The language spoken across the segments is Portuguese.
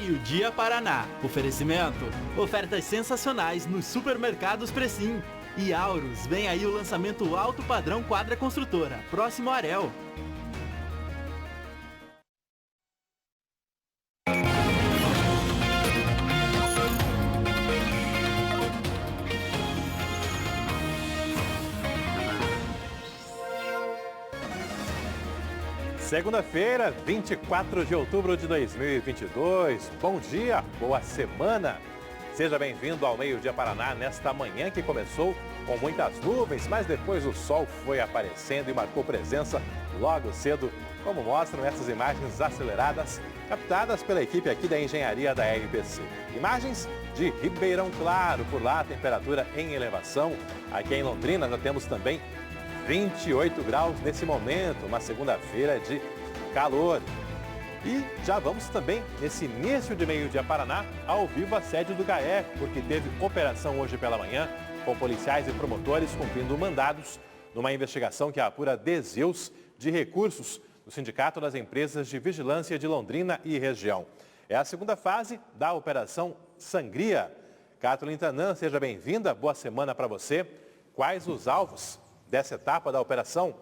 Meio-Dia Paraná. Oferecimento: ofertas sensacionais nos supermercados Precim. E Aurus, vem aí o lançamento alto padrão Quadra Construtora, próximo Arel. Segunda-feira, 24 de outubro de 2022. Bom dia, boa semana. Seja bem-vindo ao Meio-Dia Paraná nesta manhã que começou com muitas nuvens, mas depois o sol foi aparecendo e marcou presença logo cedo, como mostram essas imagens aceleradas captadas pela equipe aqui da Engenharia da RPC. Imagens de Ribeirão Claro, por lá a temperatura em elevação. Aqui em Londrina já temos também 28 graus nesse momento, uma segunda-feira de calor. E já vamos também, nesse início de Meio-Dia Paraná, ao vivo a sede do GAECO, porque teve operação hoje pela manhã, com policiais e promotores cumprindo mandados numa investigação que apura desvios de recursos do Sindicato das Empresas de Vigilância de Londrina e região. É a segunda fase da Operação Sangria. Kathleen Tanan, seja bem-vinda, boa semana para você. Quais os alvos dessa etapa da operação?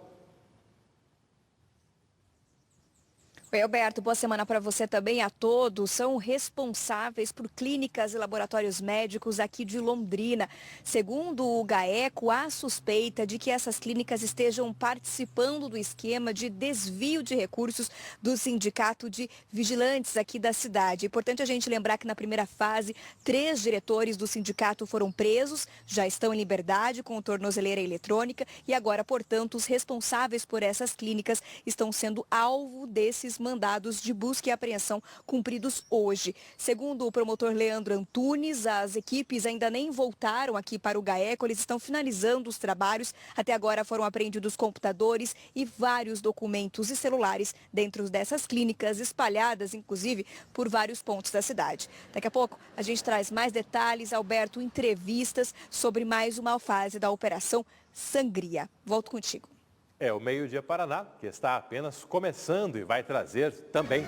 Oi, Alberto, boa semana para você também, a todos. São responsáveis por clínicas e laboratórios médicos aqui de Londrina. Segundo o GAECO, há suspeita de que essas clínicas estejam participando do esquema de desvio de recursos do Sindicato de Vigilantes aqui da cidade. É importante a gente lembrar que na primeira fase, 3 diretores do sindicato foram presos, já estão em liberdade com tornozeleira eletrônica e agora, portanto, os responsáveis por essas clínicas estão sendo alvo desses mandados de busca e apreensão cumpridos hoje. Segundo o promotor Leandro Antunes, as equipes ainda nem voltaram aqui para o GAECO, eles estão finalizando os trabalhos. Até agora foram apreendidos computadores e vários documentos e celulares dentro dessas clínicas, espalhadas, inclusive, por vários pontos da cidade. Daqui a pouco a gente traz mais detalhes, Alberto, entrevistas sobre mais uma fase da Operação Sangria. Volto contigo. É o Meio-Dia Paraná, que está apenas começando e vai trazer também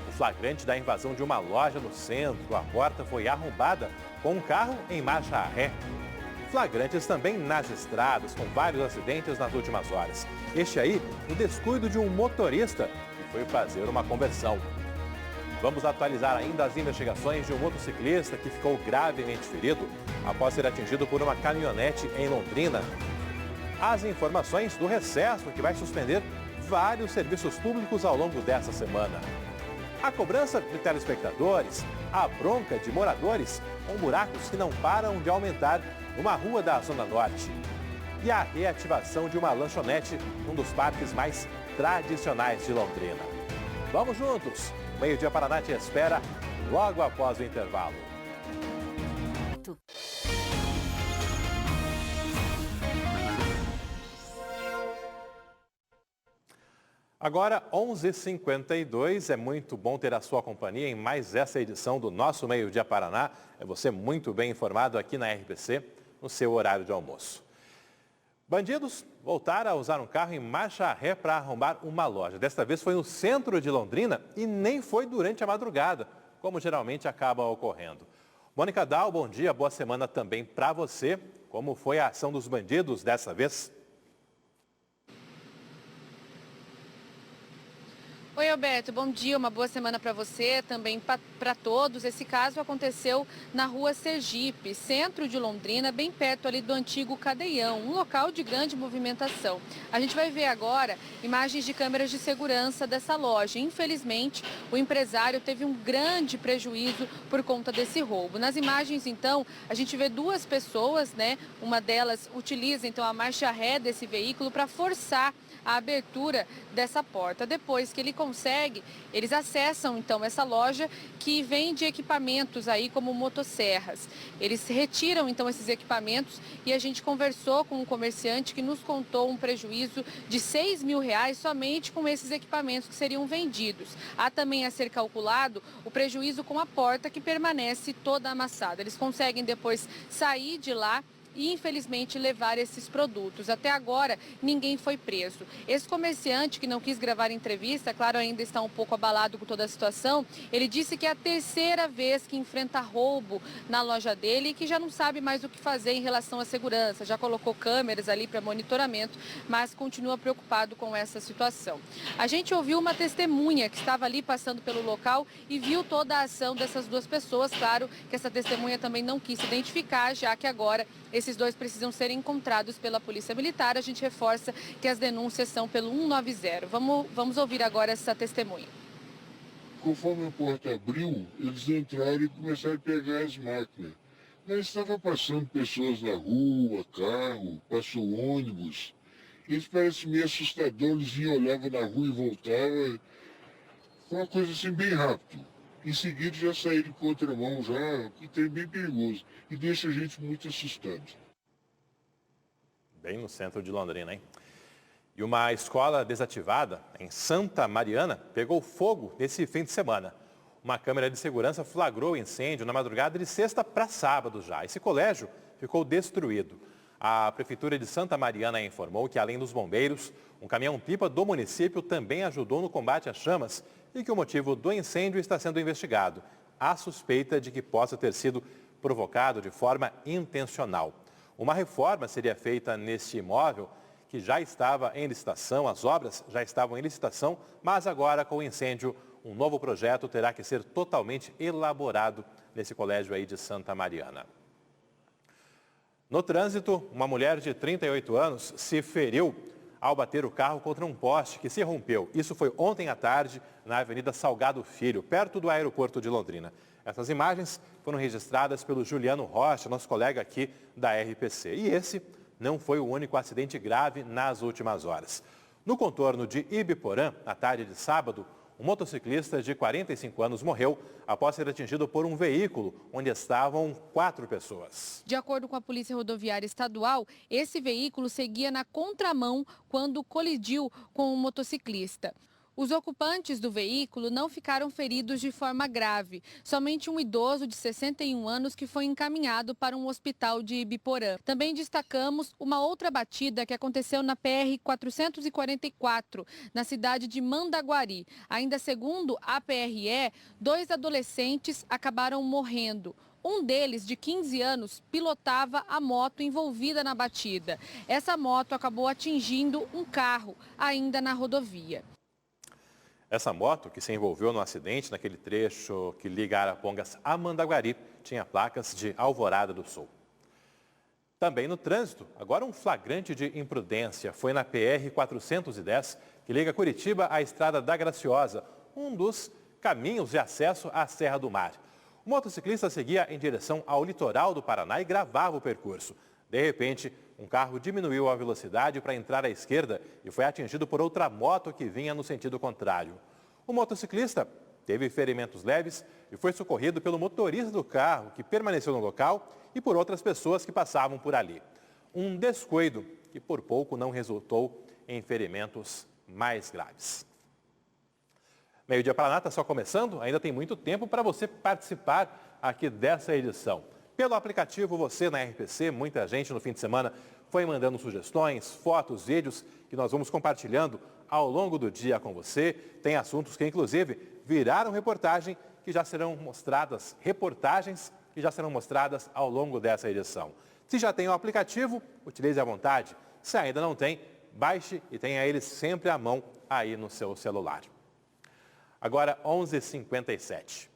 o flagrante da invasão de uma loja no centro. A porta foi arrombada com um carro em marcha ré. Flagrantes também nas estradas, com vários acidentes nas últimas horas. Este aí, o descuido de um motorista que foi fazer uma conversão. Vamos atualizar ainda as investigações de um motociclista que ficou gravemente ferido após ser atingido por uma caminhonete em Londrina. As informações do recesso, que vai suspender vários serviços públicos ao longo dessa semana. A cobrança de telespectadores, a bronca de moradores com buracos que não param de aumentar numa rua da Zona Norte. E a reativação de uma lanchonete num dos parques mais tradicionais de Londrina. Vamos juntos! O Meio-Dia Paraná te espera logo após o intervalo. Agora, 11h52, é muito bom ter a sua companhia em mais essa edição do nosso Meio-Dia Paraná. É você muito bem informado aqui na RPC, no seu horário de almoço. Bandidos voltaram a usar um carro em marcha ré para arrombar uma loja. Desta vez foi no centro de Londrina e nem foi durante a madrugada, como geralmente acaba ocorrendo. Mônica Dal, bom dia, boa semana também para você. Como foi a ação dos bandidos dessa vez? Oi, Alberto, bom dia, uma boa semana para você, também para todos. Esse caso aconteceu na rua Sergipe, centro de Londrina, bem perto ali do antigo Cadeião, um local de grande movimentação. A gente vai ver agora imagens de câmeras de segurança dessa loja. Infelizmente, o empresário teve um grande prejuízo por conta desse roubo. Nas imagens, então, a gente vê 2 pessoas, né? Uma delas utiliza, então, a marcha ré desse veículo para forçar a abertura dessa porta. Depois que ele consegue, eles acessam então essa loja que vende equipamentos aí como motosserras. Eles retiram então esses equipamentos e a gente conversou com um comerciante que nos contou um prejuízo de R$6.000 somente com esses equipamentos que seriam vendidos. Há também a ser calculado o prejuízo com a porta que permanece toda amassada. Eles conseguem depois sair de lá e, infelizmente, levar esses produtos. Até agora, ninguém foi preso. Esse comerciante que não quis gravar entrevista, claro, ainda está um pouco abalado com toda a situação, ele disse que é a terceira vez que enfrenta roubo na loja dele e que já não sabe mais o que fazer em relação à segurança. Já colocou câmeras ali para monitoramento, mas continua preocupado com essa situação. A gente ouviu uma testemunha que estava ali passando pelo local e viu toda a ação dessas duas pessoas. Claro que essa testemunha também não quis se identificar, já que agora esses dois precisam ser encontrados pela Polícia Militar. A gente reforça que as denúncias são pelo 190. Vamos ouvir agora essa testemunha. Conforme a porta abriu, eles entraram e começaram a pegar as máquinas. Mas estava passando pessoas na rua, carro, passou ônibus. Eles parecem meio assustadores, iam, olhavam na rua e voltavam. Foi uma coisa assim bem rápido. Em seguida já saíram de contramão, já, que tem bem perigoso. E deixa a gente muito assustado. Bem no centro de Londrina, hein? E uma escola desativada em Santa Mariana pegou fogo nesse fim de semana. Uma câmera de segurança flagrou o incêndio na madrugada de sexta para sábado já. Esse colégio ficou destruído. A Prefeitura de Santa Mariana informou que, além dos bombeiros, um caminhão-pipa do município também ajudou no combate às chamas e que o motivo do incêndio está sendo investigado. Há suspeita de que possa ter sido provocado de forma intencional. Uma reforma seria feita neste imóvel que já estava em licitação, as obras já estavam em licitação, mas agora com o incêndio, um novo projeto terá que ser totalmente elaborado nesse colégio aí de Santa Mariana. No trânsito, uma mulher de 38 anos se feriu ao bater o carro contra um poste que se rompeu. Isso foi ontem à tarde na Avenida Salgado Filho, perto do aeroporto de Londrina. Essas imagens foram registradas pelo Juliano Rocha, nosso colega aqui da RPC. E esse não foi o único acidente grave nas últimas horas. No contorno de Ibiporã, na tarde de sábado, um motociclista de 45 anos morreu após ser atingido por um veículo onde estavam 4 pessoas. De acordo com a Polícia Rodoviária Estadual, esse veículo seguia na contramão quando colidiu com um motociclista. Os ocupantes do veículo não ficaram feridos de forma grave. Somente um idoso de 61 anos que foi encaminhado para um hospital de Ibiporã. Também destacamos uma outra batida que aconteceu na PR-444, na cidade de Mandaguari. Ainda segundo a PRE, 2 adolescentes acabaram morrendo. Um deles, de 15 anos, pilotava a moto envolvida na batida. Essa moto acabou atingindo um carro, ainda na rodovia. Essa moto, que se envolveu no acidente naquele trecho que liga Arapongas a Mandaguari, tinha placas de Alvorada do Sul. Também no trânsito, agora um flagrante de imprudência foi na PR-410, que liga Curitiba à Estrada da Graciosa, um dos caminhos de acesso à Serra do Mar. O motociclista seguia em direção ao litoral do Paraná e gravava o percurso. De repente, um carro diminuiu a velocidade para entrar à esquerda e foi atingido por outra moto que vinha no sentido contrário. O motociclista teve ferimentos leves e foi socorrido pelo motorista do carro, que permaneceu no local, e por outras pessoas que passavam por ali. Um descuido que por pouco não resultou em ferimentos mais graves. Meio-dia Paraná está só começando, ainda tem muito tempo para você participar aqui dessa edição. Pelo aplicativo Você na RPC, muita gente no fim de semana foi mandando sugestões, fotos, vídeos que nós vamos compartilhando ao longo do dia com você. Tem assuntos que, inclusive, viraram reportagens que já serão mostradas ao longo dessa edição. Se já tem o aplicativo, utilize à vontade. Se ainda não tem, baixe e tenha ele sempre à mão aí no seu celular. Agora, 11h57.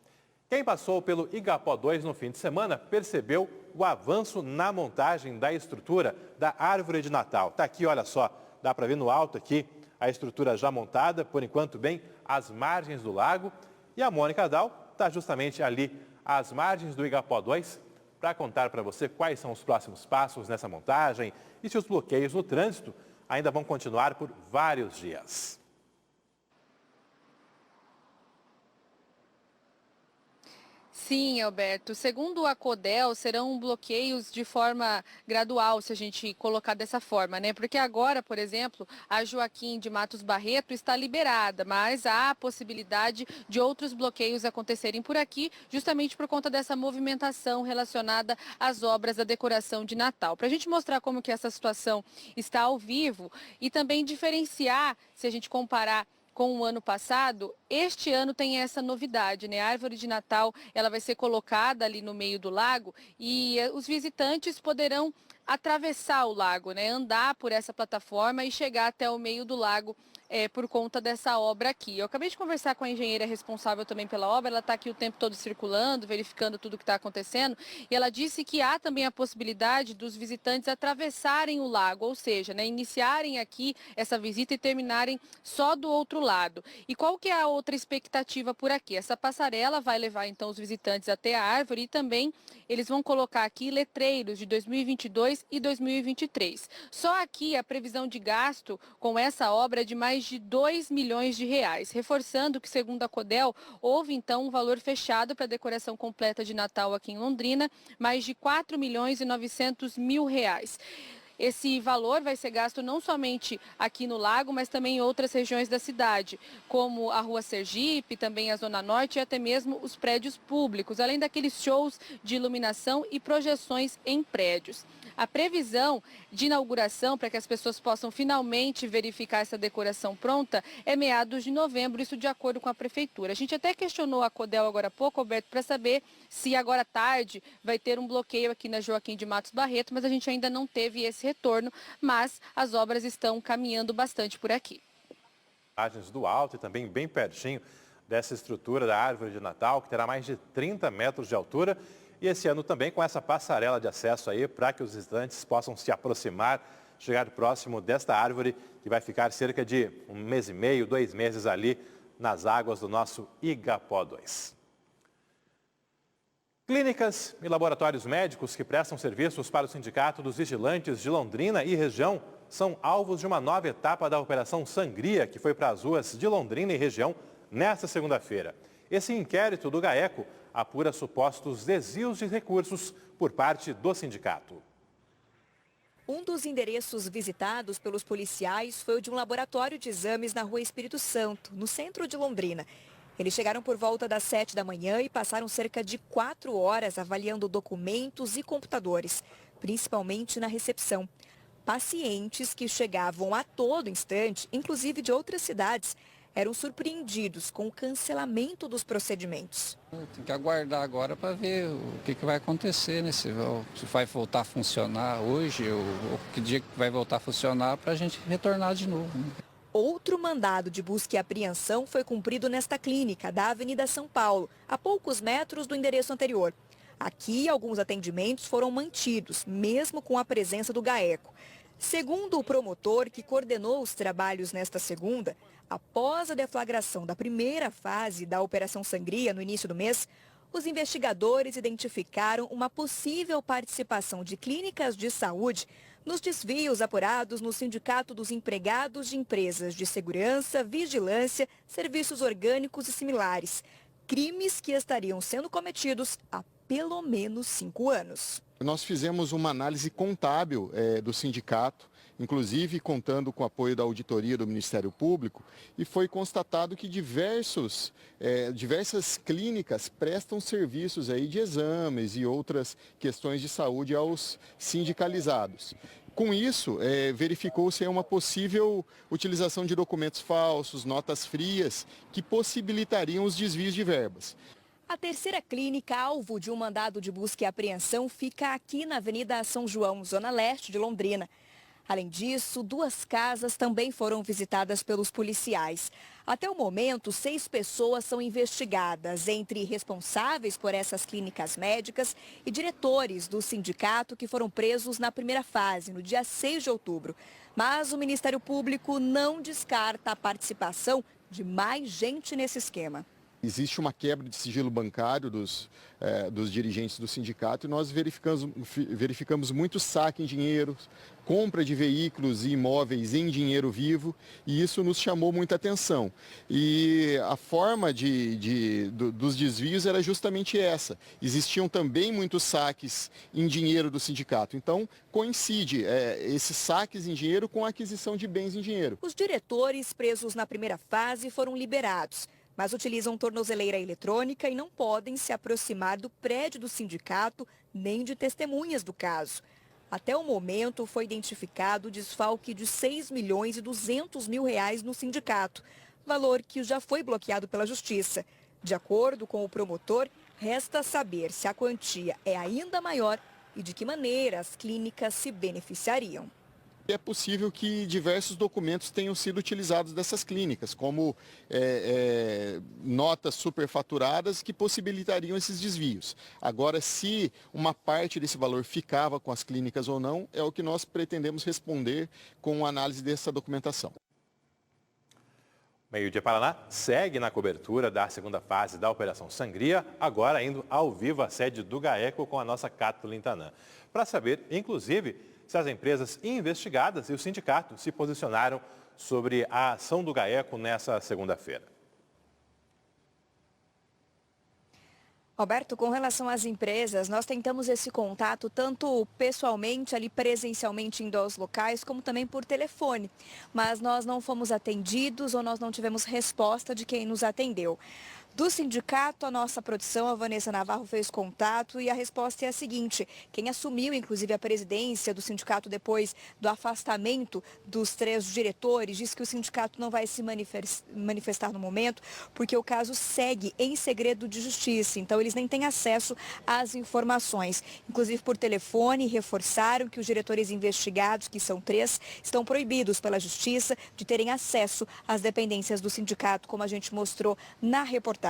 Quem passou pelo Igapó 2 no fim de semana percebeu o avanço na montagem da estrutura da árvore de Natal. Está aqui, olha só, dá para ver no alto aqui a estrutura já montada, por enquanto bem às margens do lago. E a Mônica Dal está justamente ali às margens do Igapó 2 para contar para você quais são os próximos passos nessa montagem e se os bloqueios no trânsito ainda vão continuar por vários dias. Sim, Alberto. Segundo a Codel, serão bloqueios de forma gradual, se a gente colocar dessa forma, né? Porque agora, por exemplo, a Joaquim de Matos Barreto está liberada, mas há a possibilidade de outros bloqueios acontecerem por aqui, justamente por conta dessa movimentação relacionada às obras da decoração de Natal. Para a gente mostrar como que essa situação está ao vivo e também diferenciar, se a gente comparar com o ano passado, este ano tem essa novidade, né? A árvore de Natal, ela vai ser colocada ali no meio do lago e os visitantes poderão atravessar o lago, né? Andar por essa plataforma e chegar até o meio do lago por conta dessa obra aqui. Eu acabei de conversar com a engenheira responsável também pela obra, ela está aqui o tempo todo circulando, verificando tudo o que está acontecendo, e ela disse que há também a possibilidade dos visitantes atravessarem o lago, ou seja, né, iniciarem aqui essa visita e terminarem só do outro lado. E qual que é a outra expectativa por aqui? Essa passarela vai levar então os visitantes até a árvore e também eles vão colocar aqui letreiros de 2022 e 2023. Só aqui a previsão de gasto com essa obra é de mais de 2 milhões de reais, reforçando que, segundo a Codel, houve então um valor fechado para a decoração completa de Natal aqui em Londrina, mais de 4 milhões e 900 mil reais. Esse valor vai ser gasto não somente aqui no lago, mas também em outras regiões da cidade, como a Rua Sergipe, também a Zona Norte e até mesmo os prédios públicos, além daqueles shows de iluminação e projeções em prédios. A previsão de inauguração, para que as pessoas possam finalmente verificar essa decoração pronta, é meados de novembro, isso de acordo com a Prefeitura. A gente até questionou a Codel agora há pouco, Alberto, para saber se agora à tarde vai ter um bloqueio aqui na Joaquim de Matos Barreto, mas a gente ainda não teve esse retorno, mas as obras estão caminhando bastante por aqui. Imagens do alto e também bem pertinho dessa estrutura da árvore de Natal, que terá mais de 30 metros de altura. E esse ano também com essa passarela de acesso aí para que os visitantes possam se aproximar, chegar próximo desta árvore que vai ficar cerca de 1 mês e meio, 2 meses ali nas águas do nosso Igapó 2. Clínicas e laboratórios médicos que prestam serviços para o Sindicato dos Vigilantes de Londrina e região são alvos de uma nova etapa da Operação Sangria, que foi para as ruas de Londrina e região nesta segunda-feira. Esse inquérito do GAECO apura supostos desvios de recursos por parte do sindicato. Um dos endereços visitados pelos policiais foi o de um laboratório de exames na Rua Espírito Santo, no centro de Londrina. Eles chegaram por volta das 7 da manhã e passaram cerca de 4 horas avaliando documentos e computadores, principalmente na recepção. Pacientes que chegavam a todo instante, inclusive de outras cidades, eram surpreendidos com o cancelamento dos procedimentos. Tem que aguardar agora para ver o que vai acontecer, né? Se vai voltar a funcionar hoje ou que dia que vai voltar a funcionar para a gente retornar de novo, né? Outro mandado de busca e apreensão foi cumprido nesta clínica da Avenida São Paulo, a poucos metros do endereço anterior. Aqui, alguns atendimentos foram mantidos, mesmo com a presença do GAECO. Segundo o promotor que coordenou os trabalhos nesta segunda, após a deflagração da primeira fase da Operação Sangria no início do mês, os investigadores identificaram uma possível participação de clínicas de saúde nos desvios apurados no Sindicato dos Empregados de Empresas de Segurança, Vigilância, Serviços Orgânicos e similares. Crimes que estariam sendo cometidos há pelo menos 5 anos. Nós fizemos uma análise contábil do sindicato, inclusive contando com o apoio da auditoria do Ministério Público, e foi constatado que diversas clínicas prestam serviços aí de exames e outras questões de saúde aos sindicalizados. Com isso, verificou-se uma possível utilização de documentos falsos, notas frias, que possibilitariam os desvios de verbas. A terceira clínica, alvo de um mandado de busca e apreensão, fica aqui na Avenida São João, zona leste de Londrina. Além disso, 2 casas também foram visitadas pelos policiais. Até o momento, 6 pessoas são investigadas, entre responsáveis por essas clínicas médicas e diretores do sindicato que foram presos na primeira fase, no dia 6 de outubro. Mas o Ministério Público não descarta a participação de mais gente nesse esquema. Existe uma quebra de sigilo bancário dos dirigentes do sindicato e nós verificamos muito saque em dinheiro, compra de veículos e imóveis em dinheiro vivo, e isso nos chamou muita atenção. E a forma dos desvios era justamente essa. Existiam também muitos saques em dinheiro do sindicato. Então, coincide esses saques em dinheiro com a aquisição de bens em dinheiro. Os diretores presos na primeira fase foram liberados, mas utilizam tornozeleira eletrônica e não podem se aproximar do prédio do sindicato nem de testemunhas do caso. Até o momento, foi identificado o desfalque de R$ 6.200.000 no sindicato, valor que já foi bloqueado pela Justiça. De acordo com o promotor, resta saber se a quantia é ainda maior e de que maneira as clínicas se beneficiariam. É possível que diversos documentos tenham sido utilizados dessas clínicas, como notas superfaturadas que possibilitariam esses desvios. Agora, se uma parte desse valor ficava com as clínicas ou não, é o que nós pretendemos responder com a análise dessa documentação. Meio-Dia Paraná segue na cobertura da segunda fase da Operação Sangria, agora indo ao vivo à sede do GAECO com a nossa Kathleen Tanan. Para saber, inclusive, se as empresas investigadas e o sindicato se posicionaram sobre a ação do GAECO nessa segunda-feira. Roberto, com relação às empresas, nós tentamos esse contato tanto pessoalmente, ali presencialmente indo aos locais, como também por telefone. Mas nós não fomos atendidos ou nós não tivemos resposta de quem nos atendeu. Do sindicato, a nossa produção, a Vanessa Navarro, fez contato e a resposta é a seguinte: quem assumiu, inclusive, a presidência do sindicato depois do afastamento dos 3 diretores, disse que o sindicato não vai se manifestar no momento, porque o caso segue em segredo de justiça, então eles nem têm acesso às informações. Inclusive, por telefone, reforçaram que os diretores investigados, que são 3, estão proibidos pela justiça de terem acesso às dependências do sindicato, como a gente mostrou na reportagem.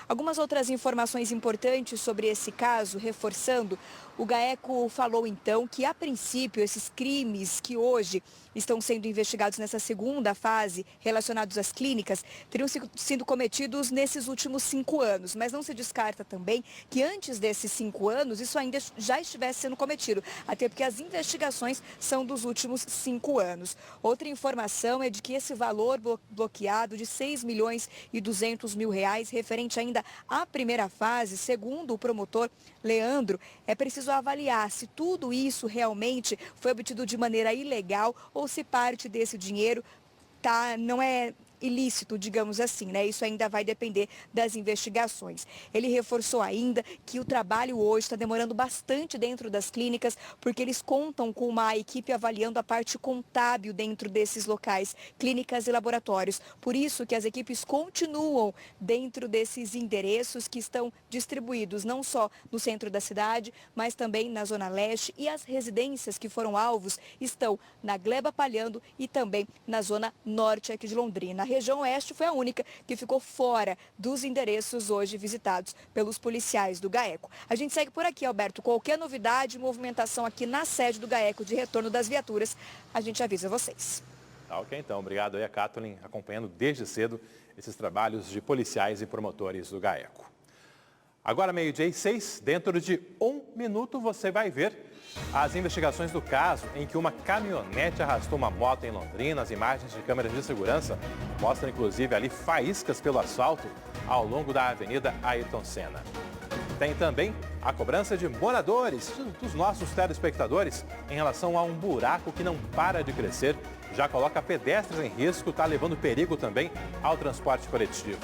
Algumas outras informações importantes sobre esse caso, reforçando, o GAECO falou então que, a princípio, esses crimes que hoje estão sendo investigados nessa segunda fase, relacionados às clínicas, teriam sido cometidos nesses últimos 5 anos. Mas não se descarta também que antes desses 5 anos isso ainda já estivesse sendo cometido, até porque as investigações são dos últimos 5 anos. Outra informação é de que esse valor bloqueado de R$ 6.200.000, referente ainda à primeira fase, segundo o promotor Leandro, é preciso avaliar se tudo isso realmente foi obtido de maneira ilegal ou se parte desse dinheiro não é ilícito, digamos assim, né? Isso ainda vai depender das investigações. Ele reforçou ainda que o trabalho hoje está demorando bastante dentro das clínicas, porque eles contam com uma equipe avaliando a parte contábil dentro desses locais, clínicas e laboratórios. Por isso que as equipes continuam dentro desses endereços que estão distribuídos não só no centro da cidade, mas também na Zona Leste, e as residências que foram alvos estão na Gleba Palhando e também na Zona Norte aqui de Londrina. A região oeste foi a única que ficou fora dos endereços hoje visitados pelos policiais do GAECO. A gente segue por aqui, Alberto. Qualquer novidade, movimentação aqui na sede do GAECO de retorno das viaturas, a gente avisa vocês. Tá, ok, então. Obrigado aí a Kathleen, acompanhando desde cedo esses trabalhos de policiais e promotores do GAECO. Agora, 12:06, dentro de 1 minuto você vai ver as investigações do caso em que uma caminhonete arrastou uma moto em Londrina. As imagens de câmeras de segurança mostram, inclusive, ali faíscas pelo asfalto ao longo da Avenida Ayrton Senna. Tem também a cobrança de moradores, dos nossos telespectadores, em relação a um buraco que não para de crescer, já coloca pedestres em risco, está levando perigo também ao transporte coletivo.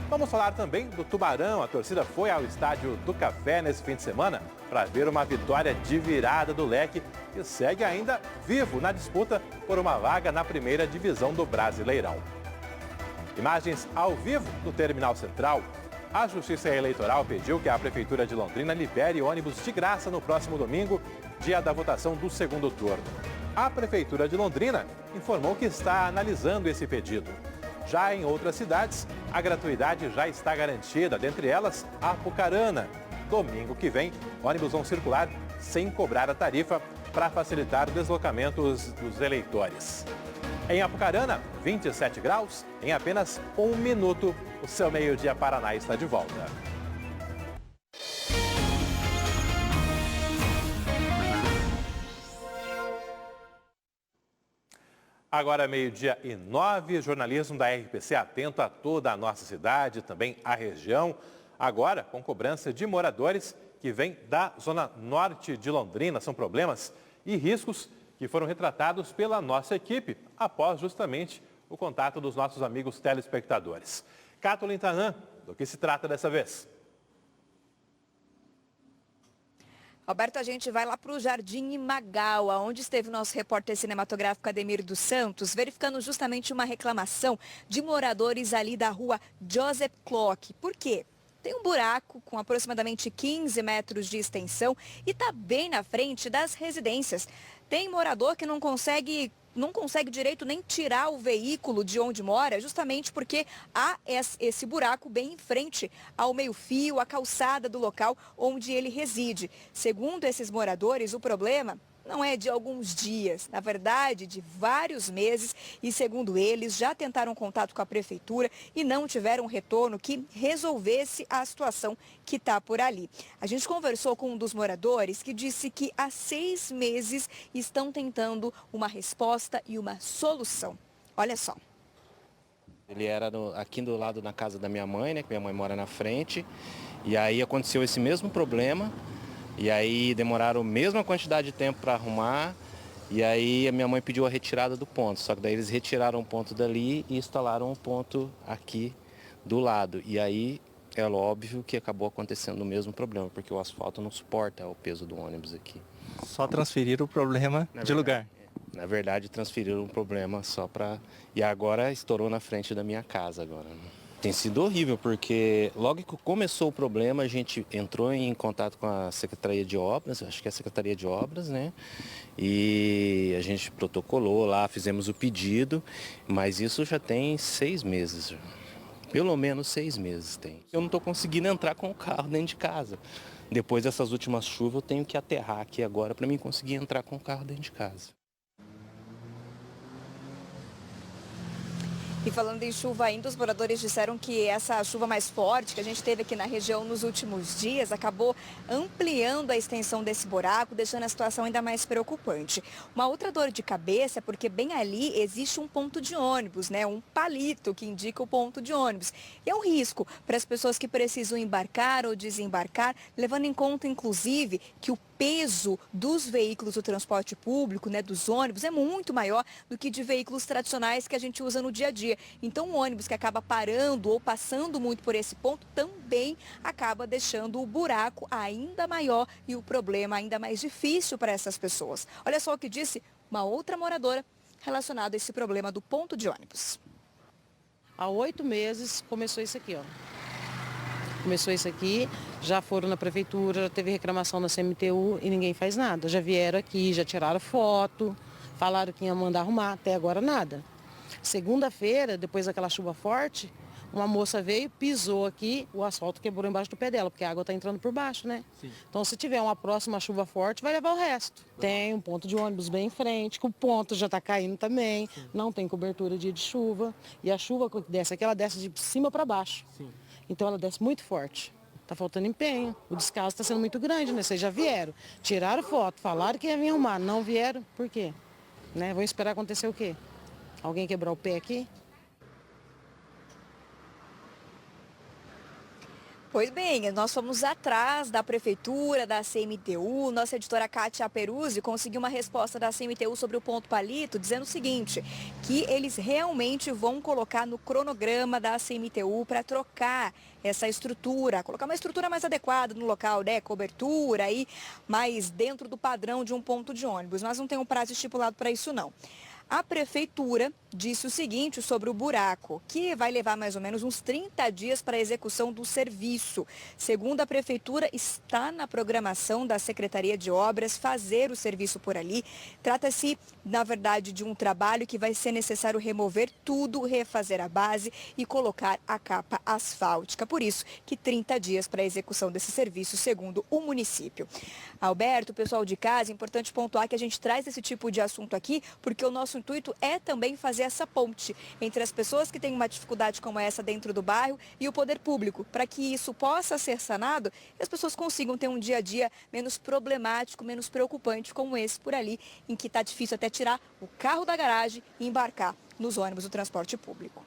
Vamos falar também do Tubarão. A torcida foi ao Estádio do Café nesse fim de semana para ver uma vitória de virada do Leque e segue ainda vivo na disputa por uma vaga na primeira divisão do Brasileirão. Imagens ao vivo do Terminal Central. A Justiça Eleitoral pediu que a Prefeitura de Londrina libere ônibus de graça no próximo domingo, dia da votação do segundo turno. A Prefeitura de Londrina informou que está analisando esse pedido. Já em outras cidades, a gratuidade já está garantida, dentre elas Apucarana. Domingo que vem, ônibus vão circular sem cobrar a tarifa para facilitar o deslocamento dos eleitores. Em Apucarana, 27 graus. Em apenas 1 minuto, o seu Meio-Dia Paraná está de volta. Agora, 12:09, jornalismo da RPC atento a toda a nossa cidade, também a região. Agora, com cobrança de moradores que vêm da zona norte de Londrina. São problemas e riscos que foram retratados pela nossa equipe após justamente o contato dos nossos amigos telespectadores. Catolin Tanan, do que se trata dessa vez? Alberto, a gente vai lá para o Jardim Imagawa, onde esteve o nosso repórter cinematográfico Ademir dos Santos, verificando justamente uma reclamação de moradores ali da rua Joseph Clock. Por quê? Tem um buraco com aproximadamente 15 metros de extensão e está bem na frente das residências. Tem morador que não consegue direito nem tirar o veículo de onde mora, justamente porque há esse buraco bem em frente ao meio-fio, à calçada do local onde ele reside. Segundo esses moradores, o problema não é de alguns dias, na verdade, de vários meses, e segundo eles, já tentaram contato com a prefeitura e não tiveram retorno que resolvesse a situação que está por ali. A gente conversou com um dos moradores que disse que há 6 meses estão tentando uma resposta e uma solução. Olha só. Ele era aqui do lado da casa da minha mãe, né, que minha mãe mora na frente, e aí aconteceu esse mesmo problema. E aí demoraram a mesma quantidade de tempo para arrumar, e aí a minha mãe pediu a retirada do ponto. Só que daí eles retiraram um ponto dali e instalaram um ponto aqui do lado. E aí é óbvio que acabou acontecendo o mesmo problema, porque o asfalto não suporta o peso do ônibus aqui. Só transferiram o problema de lugar. Na verdade, transferiram o problema só para... E agora estourou na frente da minha casa agora, né? Tem sido horrível, porque logo que começou o problema, a gente entrou em contato com a Secretaria de Obras, acho que é a Secretaria de Obras, né? E a gente protocolou lá, fizemos o pedido, mas isso já tem 6 meses. Pelo menos 6 meses tem. Eu não estou conseguindo entrar com o carro dentro de casa. Depois dessas últimas chuvas, eu tenho que aterrar aqui agora para mim conseguir entrar com o carro dentro de casa. E falando em chuva ainda, os moradores disseram que essa chuva mais forte que a gente teve aqui na região nos últimos dias acabou ampliando a extensão desse buraco, deixando a situação ainda mais preocupante. Uma outra dor de cabeça é porque bem ali existe um ponto de ônibus, né? Um palito que indica o ponto de ônibus. E é um risco para as pessoas que precisam embarcar ou desembarcar, levando em conta, inclusive, que o peso dos veículos do transporte público, né, dos ônibus, é muito maior do que de veículos tradicionais que a gente usa no dia a dia. Então, o ônibus que acaba parando ou passando muito por esse ponto também acaba deixando o buraco ainda maior e o problema ainda mais difícil para essas pessoas. Olha só o que disse uma outra moradora relacionada a esse problema do ponto de ônibus. Há 8 meses começou isso aqui, ó. Começou isso aqui, já foram na prefeitura, já teve reclamação na CMTU e ninguém faz nada. Já vieram aqui, já tiraram foto, falaram que ia mandar arrumar, até agora nada. Segunda-feira, depois daquela chuva forte, uma moça veio, pisou aqui, o asfalto quebrou embaixo do pé dela, porque a água está entrando por baixo, né? Sim. Então, se tiver uma próxima chuva forte, vai levar o resto. Tem um ponto de ônibus bem em frente, que o ponto já está caindo também, sim. Não tem cobertura dia de chuva, e a chuva que desce aqui, ela desce de cima para baixo. Sim. Então ela desce muito forte. Está faltando empenho. O descaso está sendo muito grande, né? Vocês já vieram, tiraram foto, falaram que ia vir arrumar, não vieram. Por quê? Né? Vão esperar acontecer o quê? Alguém quebrar o pé aqui? Pois bem, nós fomos atrás da prefeitura, da CMTU. Nossa editora Kátia Peruzzi conseguiu uma resposta da CMTU sobre o ponto palito, dizendo o seguinte, que eles realmente vão colocar no cronograma da CMTU para trocar essa estrutura, colocar uma estrutura mais adequada no local, né? Cobertura aí, mais dentro do padrão de um ponto de ônibus. Mas não tem um prazo estipulado para isso, não. A prefeitura disse o seguinte sobre o buraco, que vai levar mais ou menos uns 30 dias para a execução do serviço. Segundo a prefeitura, está na programação da Secretaria de Obras fazer o serviço por ali. Trata-se, na verdade, de um trabalho que vai ser necessário remover tudo, refazer a base e colocar a capa asfáltica. Por isso que 30 dias para a execução desse serviço, segundo o município. Alberto, pessoal de casa, é importante pontuar que a gente traz esse tipo de assunto aqui porque o nosso intuito é também fazer essa ponte entre as pessoas que têm uma dificuldade como essa dentro do bairro e o poder público, para que isso possa ser sanado e as pessoas consigam ter um dia a dia menos problemático, menos preocupante como esse por ali, em que está difícil até tirar o carro da garagem e embarcar nos ônibus do transporte público.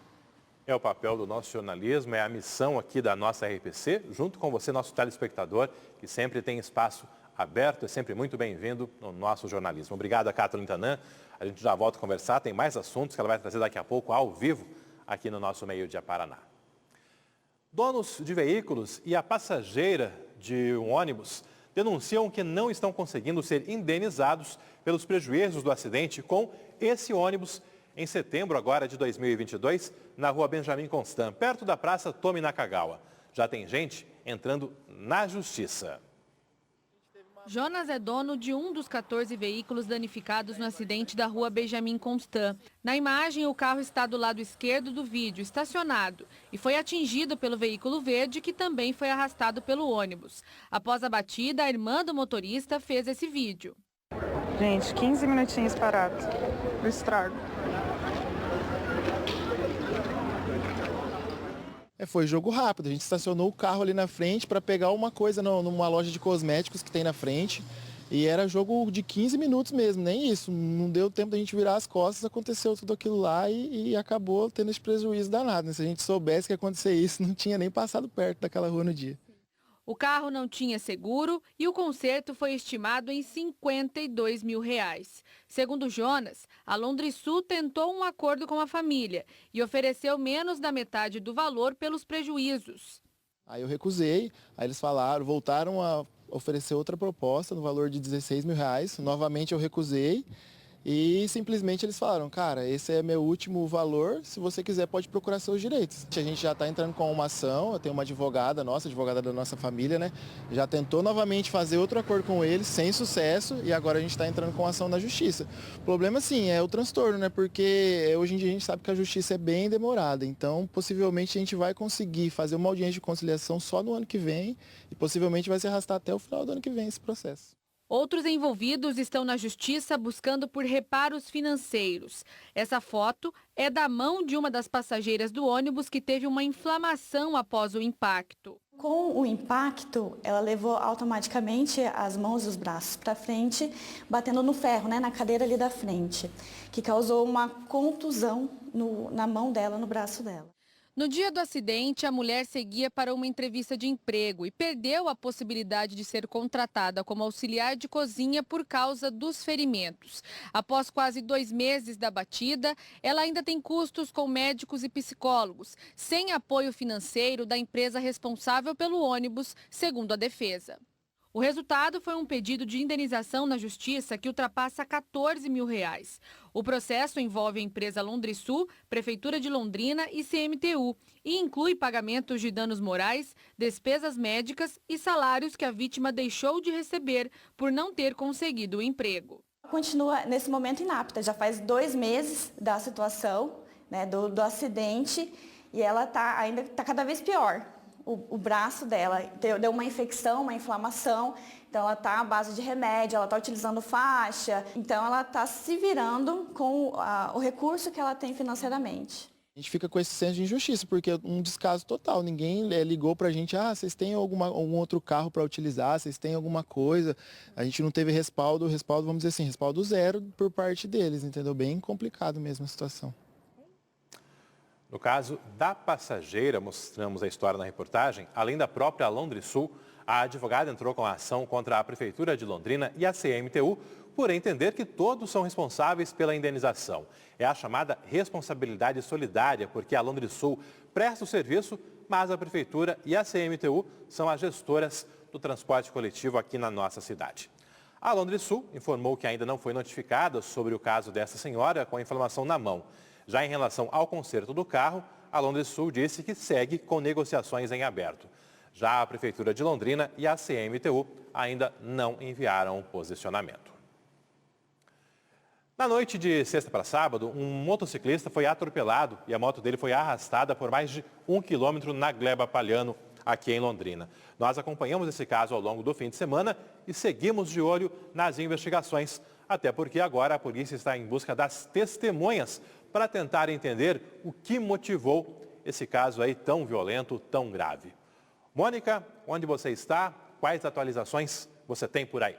É o papel do nosso jornalismo, é a missão aqui da nossa RPC, junto com você, nosso telespectador, que sempre tem espaço aberto, é sempre muito bem-vindo no nosso jornalismo. Obrigado a Kathleen Tanã, a gente já volta a conversar, tem mais assuntos que ela vai trazer daqui a pouco ao vivo aqui no nosso Meio Dia Paraná. Donos de veículos e a passageira de um ônibus denunciam que não estão conseguindo ser indenizados pelos prejuízos do acidente com esse ônibus em setembro agora de 2022, na rua Benjamin Constant, perto da praça Tomi Nakagawa. Já tem gente entrando na justiça. Jonas é dono de um dos 14 veículos danificados no acidente da rua Benjamin Constant. Na imagem, o carro está do lado esquerdo do vídeo, estacionado, e foi atingido pelo veículo verde, que também foi arrastado pelo ônibus. Após a batida, a irmã do motorista fez esse vídeo. Gente, 15 minutinhos parado do estrago. Foi jogo rápido, a gente estacionou o carro ali na frente para pegar uma coisa numa loja de cosméticos que tem na frente e era jogo de 15 minutos mesmo, nem isso, não deu tempo da gente virar as costas, aconteceu tudo aquilo lá e acabou tendo esse prejuízo danado, né? Se a gente soubesse que ia acontecer isso, não tinha nem passado perto daquela rua no dia. O carro não tinha seguro e o conserto foi estimado em R$52 mil. Segundo Jonas, a Londrisul tentou um acordo com a família e ofereceu menos da metade do valor pelos prejuízos. Aí eu recusei, aí eles voltaram a oferecer outra proposta no valor de R$16 mil. Novamente eu recusei. E simplesmente eles falaram, cara, esse é meu último valor, se você quiser pode procurar seus direitos. A gente já está entrando com uma ação, eu tenho uma advogada da nossa família, né? Já tentou novamente fazer outro acordo com eles, sem sucesso, e agora a gente está entrando com ação na justiça. O problema, sim, é o transtorno, né? Porque hoje em dia a gente sabe que a justiça é bem demorada, então possivelmente a gente vai conseguir fazer uma audiência de conciliação só no ano que vem, e possivelmente vai se arrastar até o final do ano que vem esse processo. Outros envolvidos estão na justiça buscando por reparos financeiros. Essa foto é da mão de uma das passageiras do ônibus que teve uma inflamação após o impacto. Com o impacto, ela levou automaticamente as mãos e os braços para frente, batendo no ferro, né, na cadeira ali da frente, que causou uma contusão na mão dela, no braço dela. No dia do acidente, a mulher seguia para uma entrevista de emprego e perdeu a possibilidade de ser contratada como auxiliar de cozinha por causa dos ferimentos. Após quase 2 meses da batida, ela ainda tem custos com médicos e psicólogos, sem apoio financeiro da empresa responsável pelo ônibus, segundo a defesa. O resultado foi um pedido de indenização na justiça que ultrapassa R$14 mil. O processo envolve a empresa Londrisul, Prefeitura de Londrina e CMTU e inclui pagamentos de danos morais, despesas médicas e salários que a vítima deixou de receber por não ter conseguido o emprego. Continua nesse momento inapta, já faz 2 meses da situação, né, do acidente, e ela ainda está cada vez pior. O braço dela deu uma infecção, uma inflamação, então ela está à base de remédio, ela está utilizando faixa, então ela está se virando com o recurso que ela tem financeiramente. A gente fica com esse senso de injustiça, porque é um descaso total, ninguém ligou pra gente, vocês têm algum outro carro para utilizar, vocês têm alguma coisa, a gente não teve respaldo, vamos dizer assim, respaldo zero por parte deles, entendeu? Bem complicado mesmo a situação. No caso da passageira, mostramos a história na reportagem, além da própria Londrisul, a advogada entrou com a ação contra a Prefeitura de Londrina e a CMTU por entender que todos são responsáveis pela indenização. É a chamada responsabilidade solidária, porque a Londrisul presta o serviço, mas a Prefeitura e a CMTU são as gestoras do transporte coletivo aqui na nossa cidade. A Londrisul informou que ainda não foi notificada sobre o caso dessa senhora com a inflamação na mão. Já em relação ao conserto do carro, a Londrisul disse que segue com negociações em aberto. Já a Prefeitura de Londrina e a CMTU ainda não enviaram posicionamento. Na noite de sexta para sábado, um motociclista foi atropelado e a moto dele foi arrastada por mais de 1 quilômetro na Gleba Palhano, aqui em Londrina. Nós acompanhamos esse caso ao longo do fim de semana e seguimos de olho nas investigações. Até porque agora a polícia está em busca das testemunhas para tentar entender o que motivou esse caso aí tão violento, tão grave. Mônica, onde você está? Quais atualizações você tem por aí?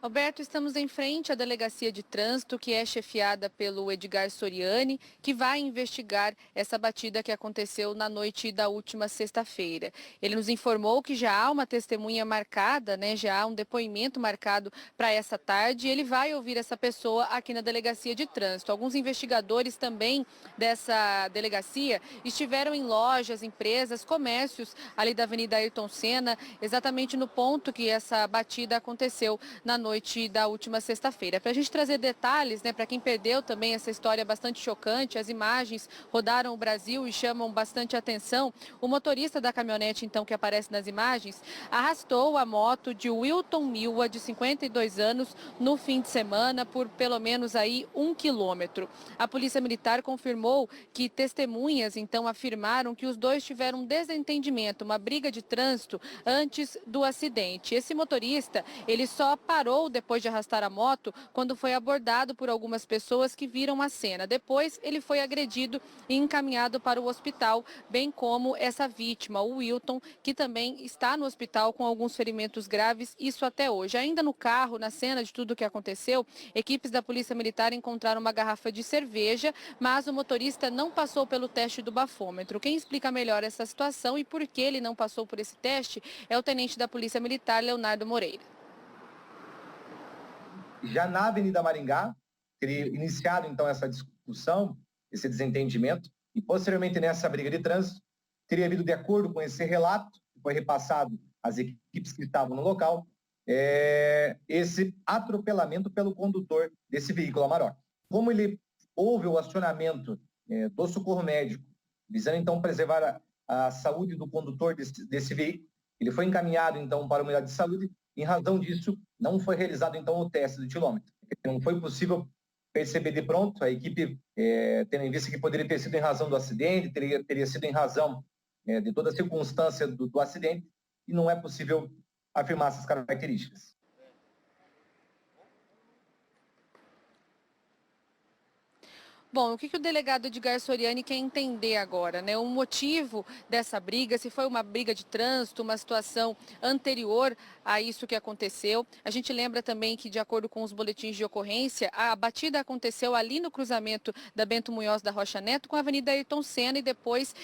Alberto, estamos em frente à Delegacia de Trânsito, que é chefiada pelo Edgar Soriani, que vai investigar essa batida que aconteceu na noite da última sexta-feira. Ele nos informou que já há uma testemunha marcada, já há um depoimento marcado para essa tarde, e ele vai ouvir essa pessoa aqui na Delegacia de Trânsito. Alguns investigadores também dessa delegacia estiveram em lojas, empresas, comércios ali da Avenida Ayrton Senna, exatamente no ponto que essa batida aconteceu na noite da última sexta-feira. Para a gente trazer detalhes, para quem perdeu também essa história bastante chocante, as imagens rodaram o Brasil e chamam bastante atenção. O motorista da caminhonete, então, que aparece nas imagens, arrastou a moto de Wilton Milwa, de 52 anos, no fim de semana, por pelo menos aí 1 quilômetro. A Polícia Militar confirmou que testemunhas, então, afirmaram que os dois tiveram um desentendimento, uma briga de trânsito antes do acidente. Esse motorista, ele só parou depois de arrastar a moto quando foi abordado por algumas pessoas que viram a cena. Depois, ele foi agredido e encaminhado para o hospital, bem como essa vítima, o Wilton, que também está no hospital com alguns ferimentos graves, isso até hoje. Ainda no carro, na cena de tudo o que aconteceu, equipes da Polícia Militar encontraram uma garrafa de cerveja, mas o motorista não passou pelo teste do bafômetro. Quem explica melhor essa situação e por que ele não passou por esse teste é o tenente da Polícia Militar, Leonardo Moreira. Já na Avenida Maringá, teria iniciado então essa discussão, esse desentendimento, e posteriormente nessa briga de trânsito, teria havido, de acordo com esse relato, que foi repassado às equipes que estavam no local, esse atropelamento pelo condutor desse veículo Amarok. Como houve o acionamento do socorro médico, visando então preservar a saúde do condutor desse veículo, ele foi encaminhado então para a unidade de saúde. Em razão disso, não foi realizado, então, o teste do etilômetro. Não foi possível perceber de pronto, a equipe, tendo em vista que poderia ter sido em razão do acidente, teria sido em razão de toda a circunstância do acidente, e não é possível afirmar essas características. Bom, o que o delegado Edgar Soriani quer entender agora, O motivo dessa briga, se foi uma briga de trânsito, uma situação anterior a isso que aconteceu. A gente lembra também que, de acordo com os boletins de ocorrência, a batida aconteceu ali no cruzamento da Bento Munhoz da Rocha Neto com a Avenida Ayrton Senna, e depois